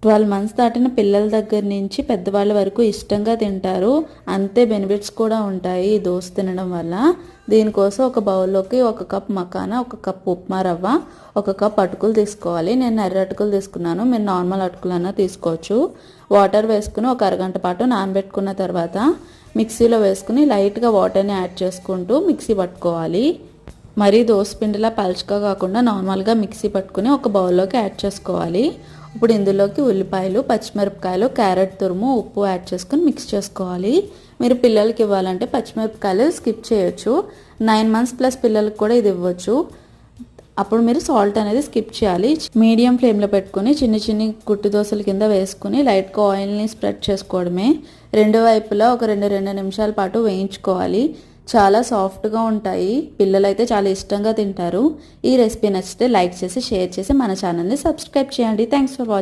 12 months దాటిన పిల్లల దగ్గర నుంచి పెద్దవాళ్ళ వరకు ఇష్టంగా తింటారు. అంతే బెనిఫిట్స్ కూడా ఉంటాయి ఈ దోశ తినడం వల్ల. దీనికోసం ఒక బౌల్లోకి 1 కప్ మకానా, 1 కప్ ఉప్మా రవ్వ, 1 కప్ అటుకులు తీసుకోవాలి. నేను ఎర్ర అటుకులు తీసుకున్నాను, మీరు నార్మల్ అటుకులన్నా తీసుకోవచ్చు. వాటర్ వేసుకుని ఒక అరగంట పాటు నానబెట్టుకున్న తర్వాత మిక్సీలో వేసుకుని లైట్గా వాటర్ని యాడ్ చేసుకుంటూ మిక్సీ పట్టుకోవాలి. మరీ దోసపిండిలా పలుచగా కాకుండా నార్మల్గా మిక్సీ పట్టుకుని ఒక బౌల్లోకి యాడ్ చేసుకోవాలి. ఇప్పుడు ఇందులోకి ఉల్లిపాయలు, పచ్చిమిరపకాయలు, క్యారెట్ తురుము, ఉప్పు యాడ్ చేసుకుని మిక్స్ చేసుకోవాలి. మీరు పిల్లలకి ఇవ్వాలంటే పచ్చిమిరపకాయలు స్కిప్ చేయొచ్చు. 9 మంత్స్ ప్లస్ పిల్లలకి కూడా ఇది ఇవ్వచ్చు. అప్పుడు మీరు సాల్ట్ అనేది స్కిప్ చేయాలి. మీడియం ఫ్లేమ్లో పెట్టుకుని చిన్ని గుట్టి దోశల కింద వేసుకుని లైట్గా ఆయిల్ని స్ప్రెడ్ చేసుకోవడమే. రెండు వైపులా ఒక 2 నిమిషాల పాటు వేయించుకోవాలి. చాలా సాఫ్ట్గా ఉంటాయి, పిల్లలైతే చాలా ఇష్టంగా తింటారు. ఈ రెసిపీ నచ్చితే లైక్ చేసి షేర్ చేసి మన ఛానల్ని సబ్స్క్రైబ్ చేయండి. Thanks for watching.